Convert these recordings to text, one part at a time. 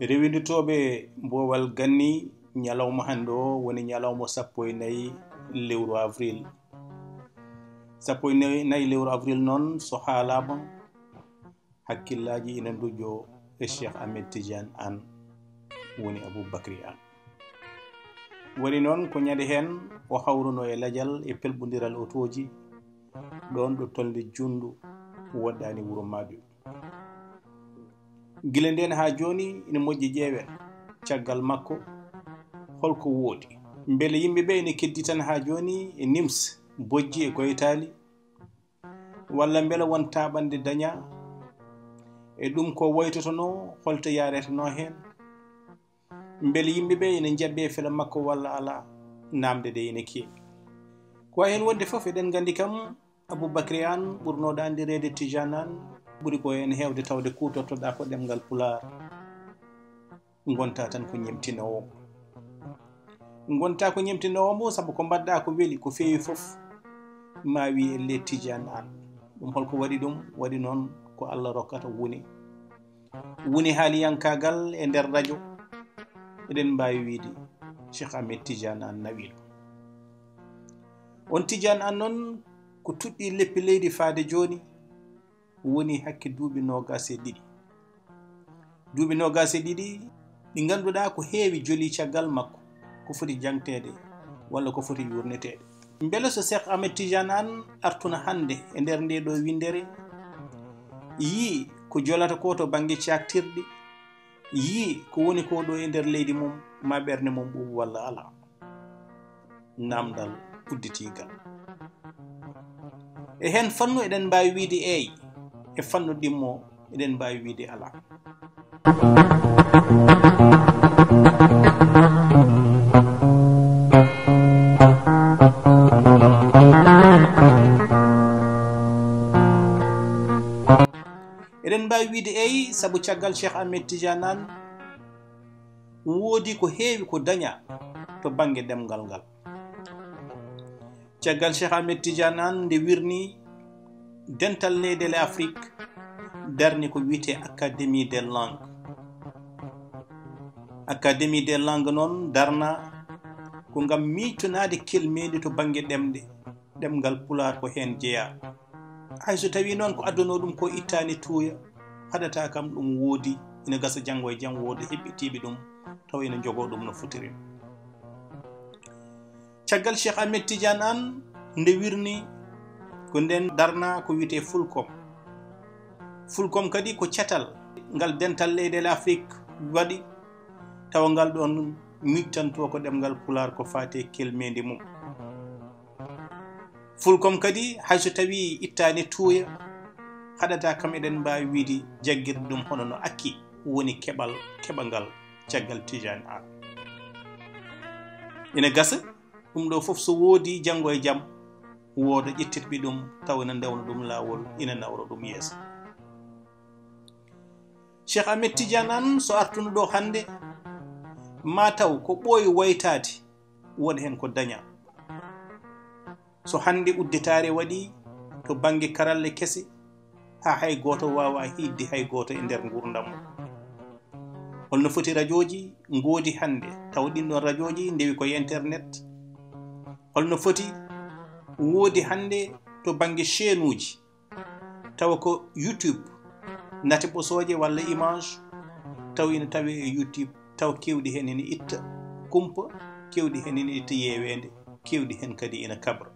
rewiditoɓe mbowal ganni ñalawma hande o woni ñalawma 14 lewru avril 14 lewru avril noon so haalama hakkillaji ina dujo e Cheikh Ahmed Tijjaan Aan woni Aboubacry Aan woni noon ko ñande hen o hawruno e ladial e pelɓodiral otoji ɗon ɗo tolde jundu woɗɗani wuuro Madiw gila nden ha joni ina moƴƴi ƴeewen caggal makko holko woodi beele yimɓeɓe ina keddi tan ha joni e nims bojji e goytali walla beele won taɓande daña e ɗum ko woytotono holto yareteno hen beele yimɓeɓe ina jabbe fela makko walla ala namde de ina keewi ko hen wonde foof eɗen gandi kam Aboubacry Aan ɓurnoɗo andirede Tijjaan Aan ɓuri ko hen hewde tawde kutortoɗa ko ɗemgal Pulaar gonta tan ko ñemtinowo gonta ko ñemtinowo mo saabu ko mbadɗa ko weeli ko feewi foof ma wi elle Tijjaan Aan ɗum holko waɗi ɗum waɗi noon ko Allah rokkata woni haaliyankagal e nder radio eɗen mbawi wiide Cheikh Ahmed Tijjaan Aan nawi ɗum on Tijjaan Aan noon ko tuɗɗi leppi leydi faade joni woni hakke duuɓi 22 duuɓi 22 ɗi ganduɗa ko heewi joli caggal makko ko foti jangtede walla ko foti yurnetede beele so Cheikh Ahmed Tijjaan Aan Artuno Hannde e nder nde ɗo windere yii ko jolata ko to banggue caktirɗi yii ko woni ko ɗo e nder leydi mum ma ɓerde mum ɓuuɓ walla ala namdal udditigal e hen fannu eɗen mbawi wiide eyi e fannu ɗimmo eɗen mbawi wiide ala eɗen mbawi wiide eyi saabu caggal Cheikh Ahmed Tijjaan Aan woodi ko heewi ko daña to banggue ɗemgal ngal caggal Cheikh Ahmed Tijjaan Aan nde wirni dental leyɗele Afrique darni ko wiyete Académie des langues Académie des langues noon darna ko ngam miitonade kelmedi to banggue ɗemgal Pulaar ko hen jeeya hayso tawi noon ko adduno ɗum ko ittani tuuya haɗata kam ɗum woodi ina gasa janggo e jaam wooda heɓɓitiɓe ɗum taw ina jogo ɗum no fotiri caggal Cheikh Ahmed Tijjaan Aan nde wirni ko nden darna ko wiyete fulkom kadi ko catal ngal dental leyɗele Afrique waɗi tawa ngal ɗon mictanto ko ɗemgal Pulaar ko fate kelmedi mum fulkom kadi hayso tawi ittani tuuya haɗata kam eɗen mbawi wiide jaggirde ɗum hono no akki woni keɓangal caggal Tijjaan Aan ina gasa ɗum ɗo foof so woodi janggo e jaam wooda ƴettitɓe ɗum taw ina ndewna ɗum laawol ina nawra ɗum yeeso Cheikh Ahmed Tijjaan Aan so artuno ɗo hannde ma taw ko ɓooyi woytade woni hen ko daña so hannde udditare waɗi to banggue karalle kese ha hay goto wawa hidde hay goto e nder gurdam holno foti radio ji ngoodi hannde taw ɗin ɗon radio ji ndewi koye internet holno foti woodi hannde to banggue chaine uji tawa ko YouTube nate ɓosoje walla image taw ina tawi e YouTube taw kewɗi hen ina itta kumpa kewɗi hen ina itta yewede kewɗi hen kadi ina kabra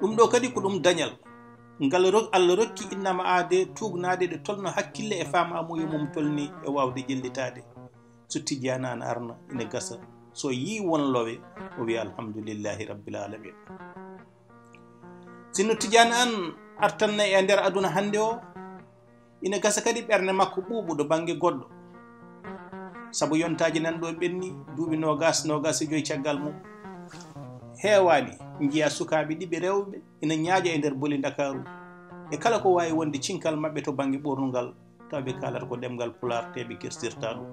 ɗum ɗo kadi ko ɗum dañal ngal Allah rokki innama aade tugnade ɗe tolno hakkille e famamuyo mum tolni e wawde jellitade so Tijjaan Aan arna ina gasa so yi wonlowe o wiya alhamdulillahi rabbil alamin sinno Tijjaan Aan artanna e nder aduna hannde o ina gasa kadi ɓernde makko ɓuuɓuɗo banggue goɗɗo saabu yontaji nan ɗo ɓenni duuɓi 25 caggal mum heewani jiya sukaɓe ɗiɓe rewɓe ina ñaaƴa e nder boli Dakaru e kala ko wawi wonde cinkal mabɓe to banggue ɓornugal tawaɓe kalata ko ɗemgal pular teɓe kirstirta ɗum.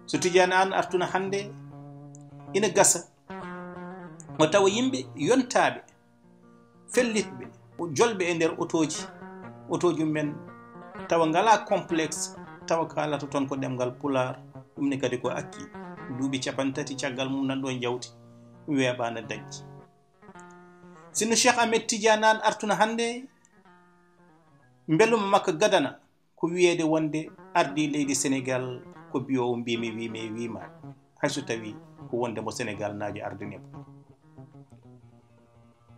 So Tijjaan Aan Artuno Hannde ina gasa o tawa yimɓe yontaɓe fellitɓe jolɓe e nder otoji men tawa ngala complexe tawa kalata toon ko ɗemgal pular ɗum ne kadi ko akki duuɓi 3 caggal mum nan ɗon jawti weeɓano dañƴi. sino Cheikh Ahmed Tijjaan Aan Artuno Hannde mbelum makko gadana ko wiyeede wonde ardi leydi Sénégal ko biyowo mbimi wima hayso tawi ko wonde mo Sénégal naaji ardinimo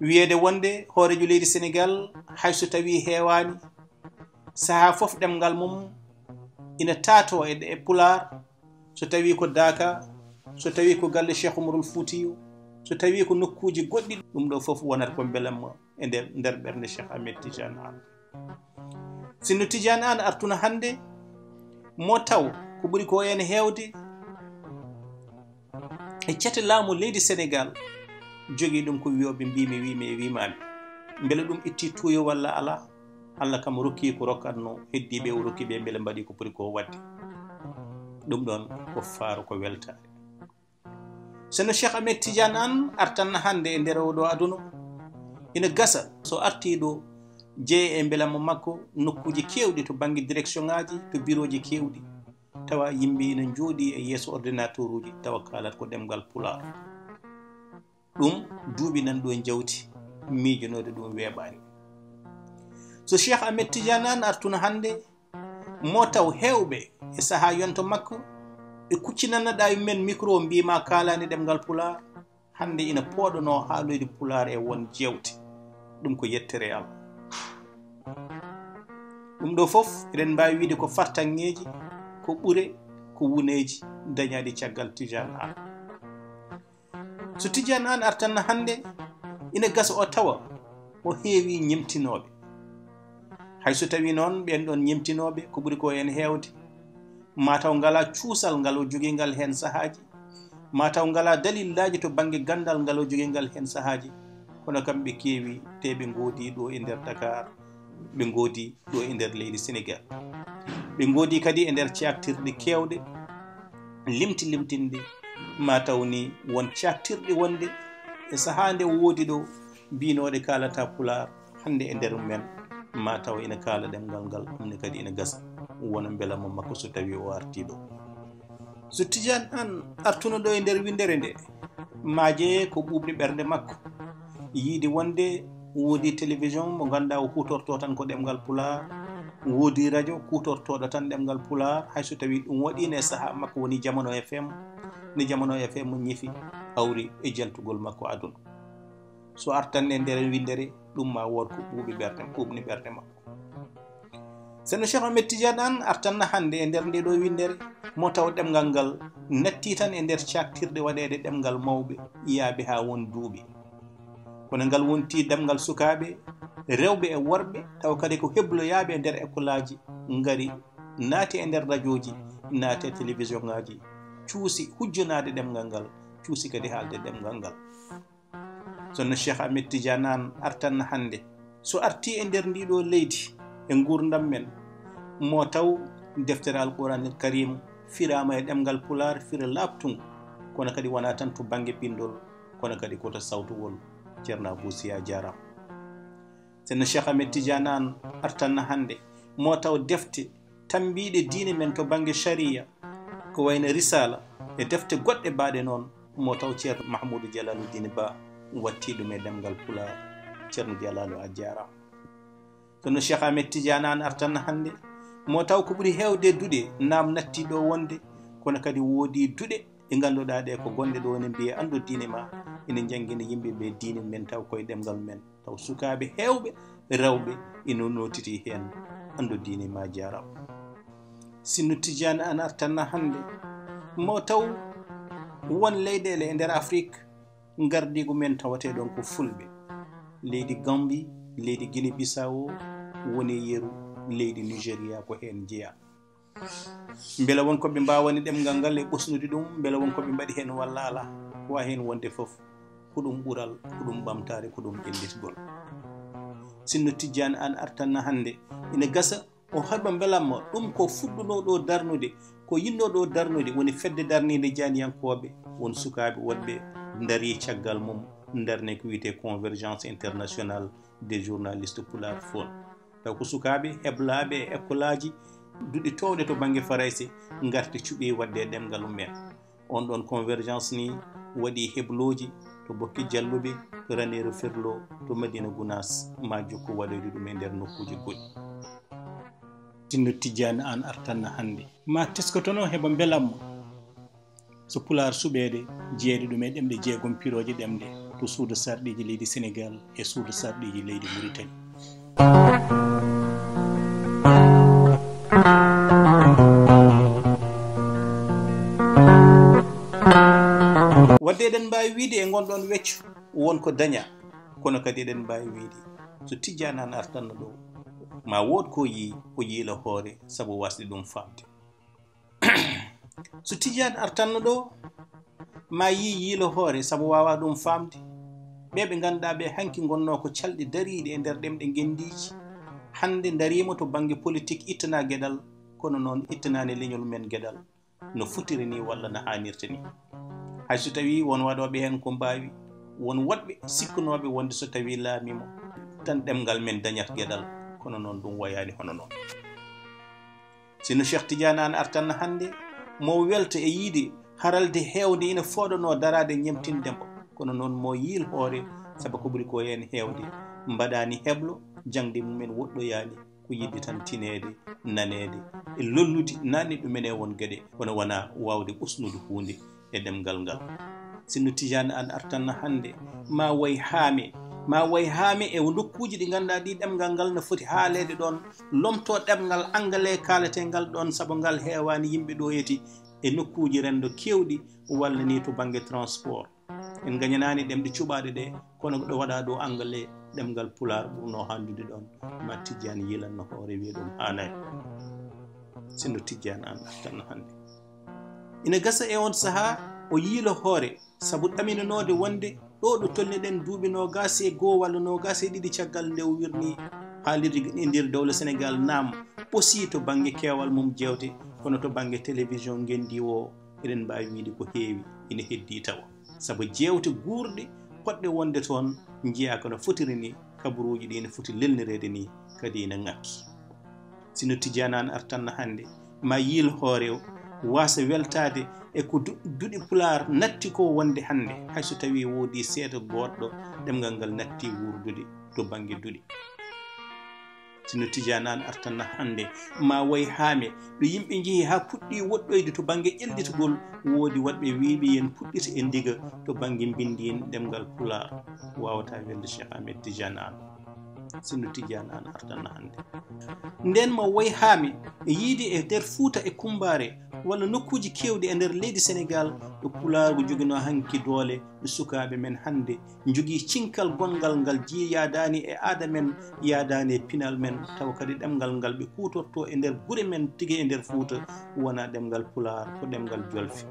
wiyeede wonde hoorejo leydi Sénégal hayso tawi heewani saha fof ɗemgal mum ina taato e pular so tawi ko Daka so tawi ko galle Cheikh Oumarul Foutiyou so tawi ko nokkuji goɗɗi ɗum ɗo fof wonata ko belamma e nder ɓernde Cheikh Ahmed Tijjaan Aan. sinno Tijjaan Aan Artuno Hannde mo taw ko ɓuri ko en heewde e cete laamu leydi Sénégal jogii ɗum ko wiyoɓe mbimi wimami beele ɗum itti tuuyo walla ala Allah kam rokki ko rokkatno heddiɓe o rokki ɓe beele mbaɗi ko ɓuri ko wadde ɗum ɗon ko faaro ko weltare. sono Cheikh Ahmed Tijjaan Aan Artuno Hannde e nder oɗo aduna ina gasa so arti ɗo jeeye e belamma makko nokkuji kewɗi to banggue direction ngaji to bureau ji kewɗi tawa yimɓe ina jooɗi e yeeso ordinateur uji tawa kalat ko ɗemgal pular ɗum duuɓi nan ɗo jawti miijonode ɗum weeɓani. so Cheikh Ahmed Tijjaan Aan Artuno Hannde mo taw hewɓe e saaha yonto makko e kuccinanaɗa men micro mbima kalani ɗemgal pular hande ina pooɗono haaloyde pular e won jewte ɗum ko yettere Allah. ɗum ɗo fof eɗen mbawi wiide ko fartanŋeji ko ɓure ko wuneji dañaɗi caggal Tijjaan Aan. so Tijjaan Aan Artuno Hannde ina gasa o tawa o heewi ñemtinoɓe hayso tawi noon ɓen ɗon ñemtinoɓe ko ɓuri ko en heewde mataw ngala cuusal ngal o jogui ngal hen sahaji mataw ngala dalillaji to banggue gandal ngal o jogui ngal hen sahaji kono kamɓe keewi te ɓe goodi ɗo e nder Dakar ɓe goodi ɗo e nder leydi Sénégal ɓe goodi kadi e nder caktirɗe kewɗe limtinde mataw ni won caktirɗe wonde e saaha nde woodi ɗo mbinoɗe kalata pular hande e nder men mataw ina kala ɗemgal ngal ɗumne kadi ina gasa wona belamma makko so tawi o arti ɗo. so Tijjaan Aan Artuno ɗo e nder windere nde maaje ko ɓuɓri ɓernde makko yiide wonde woodi télévision mo ganduɗa o hutorto tan ko ɗemgal pular woodi radio kutortoɗo tan ɗemgal pular hayso tawi ɗum waɗino e saaha makko woni Jamono FM ni Jamono FM mo ñefi hawri e jantugol makko aduna so artan e nder windere ɗum ma wor ko ɓuɓni ɓernde makko. sono Cheikh Ahmed Tijjaan Aan Artuno Hannde e nder nde ɗo windere mo taw ɗemgal ngal natti tan e nder caktirɗe waɗede ɗemgal mawɓe yaabe ha won duuɓi kono ngal wonti ɗemgal sukaɓe rewɓe e worɓe taw kadi ko hebloyaɓe e nder école aji ngari naati e nder radio ji naati e télévision ngaji cuusi hujjonade ɗemgal ngal cuusi kadi haalde ɗemgal ngal. sono Cheikh Ahmed Tijjaan Aan Artuno Hannde so arti e nder ndiɗo leydi e gurdam men mo taw deftere alquranil karim firama e ɗemgal pular fira labtungo kono kadi wona tan to banggue pindol kono kadi koto sawtuwol ceerno Boussiya jarama. sono Cheikh Ahmed Tijjaan Aan Artuno Hannde mo taw defte tambiɗe diine men to banggue sharia ko wayno risala e defte goɗɗe mbaɗe noon mo taw ceerno Mahmoudou Jalaluddin Ba watti ɗum e ɗemgal pular ceerno Jalalu a jarama. sono Cheikh Ahmed Tijjaan Aan Artuno Hannde mo taw ko ɓuri hewde duɗe nam natti ɗo wonde kono kadi woodi duɗe ɗe ganduɗa ɗe ko gonɗe ɗo ne mbiye andu diine ma ina jangguina yimɓeɓe diine men taw koye ɗemgal men taw sukaɓe hewɓe rewɓe ina notiti hen andu diine ma jarama. sinno Tijjaan Aan Artuno Hannde mo taw won leyɗele e nder Afrique gardigo men tawate ɗon ko fulɓe leydi Gambie leydi Guinée Bissau woni yeru leydi Nigéria ko hen jeeya beela wonko ɓe mbawani ɗemgal ngal e ɓosnude ɗum beela wonko ɓe mbaɗi hen walla ala wa hen wonde fof ko ɗum ɓural ko ɗum ɓamtare ko ɗum ƴellitgol. sinno Tijjaan Aan Artuno hannde ina gasa o heɓa belamma ɗum ko fuɗɗuno ɗo darnude ko yinno ɗo darnude woni fedde darnide janiyankoɓe won sukaɓe wonɓe daari caggal mum darne ko wiyete convergence internationale des journalistes pulaar fon taw ko sukaɓe heblaɓe e école aji duɗi towɗe to banggue Faraysé garti cuuɓi wadde ɗemgal mumen. On ɗon convergence ni waɗi hebloji to Bokki Jalluɓe to Ranérou Ferlo to Madina Gounass ma jokko waɗoyde ɗum e nder nokkuji goɗɗi. sinno Tijjaan Aan Artuno hannde ma teskotono heɓa belamma so Pulaar suɓede jeeyde ɗum e ɗemɗe jeegom piroje ɗemɗe to suudu sarɗiji leydi Sénégal e suudu sarɗiji leydi Mauritanie. wadde eɗen mbawi wiide e gonɗon wecco wonko daña kono kadi eɗen mbawi wiide so Tijjaan Aan Artuno ɗo ma wood ko yi o yiila hoore sabu wasde ɗum famde. so Tijjaan Artuno ɗo ma yiilo hoore sabu wawa ɗum famde ɓe ɓe ganduɗa ɓe hanki gonno ko calɗi dariɗi e nder ɗemɗe gendiji hande darima to banggue politique ittana gueɗal kono noon ittanani leñol men gueɗal no fotiri ni walla no hannirta ni. hayso tawi won waɗoɓe hen ko mbawi won woɗɓe sikkunoɓe wonde so tawi laamimo tan ɗemgal men dañat gueɗal kono noon ɗum wayani hono noon. sino Cheikh Tijjaan Aan Artuno hannde mo welta e yiide haralde hewde ina fooɗano darade ñemtindemo kono noon mo yiil hoore sabu ko ɓuri ko hen hewde mbaɗani heblo jangde mumen woɗɗoyani ko yidde tan tinede nanede e lollude nanni ɗumen e won gueɗe kono wona wawde usnude hunde e ɗemgal ngal. sinno Tijjaan Aan Artuno hannde ma way haame e nokkuji ɗi ganduɗa ɗi ɗemgal ngal no foti haalede ɗon lomto ɗemgal anglais kalatengal ɗon saabu ngal heewani yimɓe ɗo yeti e nokkuji rendo kewɗi walla ni to banggue transport en gañanani ɗemɗe cuɓaɗe ɗe kono ɗo waɗa ɗo anglais ɗemgal Pulaar ɓurno handude ɗon ma Tijjaan yilanno hoore wiya ɗum hanay. sinno Tijjaan Aan Artuno hannde ina gasa e on saaha o yiilo hoore saabu ɗaminanode wonde ɗo ɗo tolniɗen duuɓi 21 walla 22 caggal nde o wirni haalirde e nder dowle Sénégal naam ɓoosi to banggue keewal mum jewte kono to banggue télévision gendi o eɗen mbawi wiide ko heewi ina heddi tawa saabu jewte guurɗe poɗɗe wonde toon jiiya kono fotiri ni kabaruji ɗi ne foti lelnirede ni kadi ina ngakki. sinno Tijjaan Aan Artuno hannde ma yiil hoore wasa weltade e ko duɗi Pulaar natti ko wonde hannde hayso tawi woodi seeɗa goɗɗo ɗemgal ngal natti wurdude to banggue duɗi. sinno Tijjaan Aan Artuno hannde ma way haame ɗo yimɓe jeehi ha puɗɗi woɗɗoyde to banggue ƴellitgol woodi waɗɓe wiiɓe yen puɗɗita e ndiga to banggue mbindin ɗemgal Pulaar wawata welde Cheikh Hamet Tijjaan Aan. sinno Tijjaan Aan Artuno hannde nden mo way haami e yiide e nder Fuuta e Kumbare walla nokkuji kewɗi e nder leydi Sénégal ɗo Pulaaru jogino hanki doole ɗo sukaɓe men hannde jogii cinkal gongal ngal jiya yaadani e aada men yaadani e pinal men taw kadi ɗemgal ngal ɓe kutorto e nder gure men tigi e nder Fuuta wona ɗemgal Pulaar ko ɗemgal Jolfe.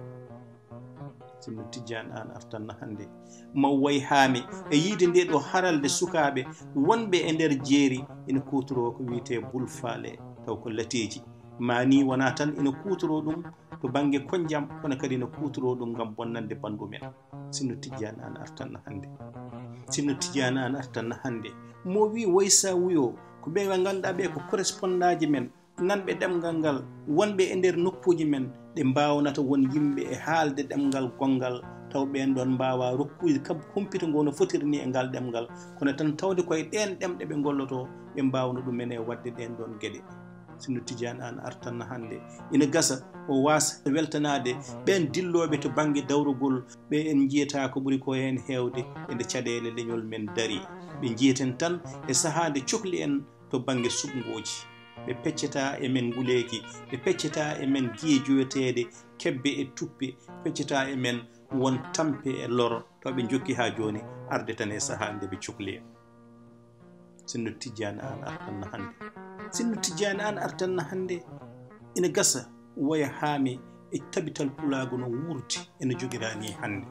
sinno Tijjaan Aan Artuno hannde mo way haami e yiide nde ɗo haralde sukaɓe wonɓe e nder jeeri ina kutoro ko wiyete bulfaale taw ko lateji mani wona tan ina kutoro ɗum to banggue konjam kono kadi ina kutoro ɗum gam bonnande bandu men. sinno Tijjaan Aan Artuno hannde sinno Tijjaan Aan Artuno hannde mo wi woysa wuyo ko ɓe ganduɗa ɓe ko correspondant ji men nanɓe ɗemgal ngal wonɓe e nder nokkuji men ɗe mbawnata won yimɓe e haalde ɗemgal gongal taw ɓen ɗon mbawa rokkude humpito ngo no fotiri ni e ngal ɗemgal kono tan tawde koye ɗen ɗemɗe ɓe golloto ɓe mbawno ɗumen e wadde ɗen ɗon gueɗe. sinno Tijjaan Aan Artuno hannde ina gasa o wasa weltanade ɓen dilloɓe to banggue dawrugol ɓe en jiyata ko ɓuuri ko hen hewde ende caɗele leñol men daari ɓe jiyeten tan e sahade cohli en to banggue suɓgoji ɓe peccata e men nguleki ɓe peccata e men giijoyetede kebbe e tuppe peccata e men won tampe e loro to ɓe jokki ha joni arde tan e saaha nde ɓe cohli en. sinno Tijjaan Aan Artuno hannde sinno Tijjaan Aan Artuno hannde ina gasa waya haami e tabital Pulaagu no wurti ene jogirani hannde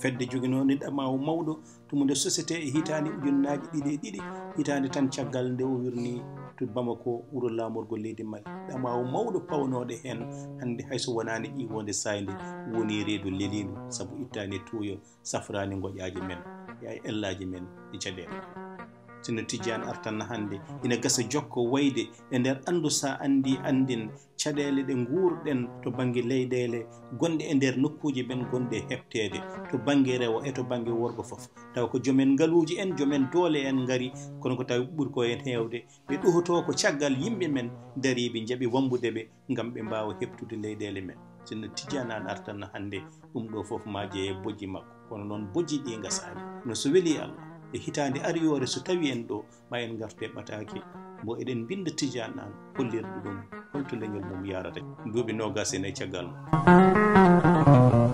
fedde joginode ɗamawo mawɗo tumude société e hitande ujunnaji ɗiɗi e ɗiɗi hitande tan caggal nde o wirni to Bamako wuro lamorgol leydi Mali ɗamawo mawɗo pawnoɗe hen hande hayso wonani ƴiwonde sayde woni reedu lelinu saabu ittani tuuyo safrani goƴaji men ya ellaji men ɗi caɗele sino Tijjaan Artuno hannde ina gasa jokko wayde e nder andu sa andi andin caɗele ɗe guurɗen to banggue leyɗele gonɗe e nder nokkuji men gonɗe heɓtede to banggue rewo e to banggue worgo foof taw ko joomen ngaaluji en joomen doole en gaari kono ko tawi ɓuuri ko hen hewde ɓe ɗohoto ko caggal yimɓe men daariɓe jaaɓi wambudeɓe gam ɓe mbawa heɓtude leyɗele men sinno Tijjaan Aan Artuno hannde ɗum ɗo foof ma jeeye bojji makko kono noon bojji ɗi gasani no so weeli Allah e hitande ariyore so tawi en ɗo ma en gartu e ɓataki bo eɗen binda Tijjaan Aan hollirɗo ɗum holto leñol mum yarata duuɓi 24 caggal mum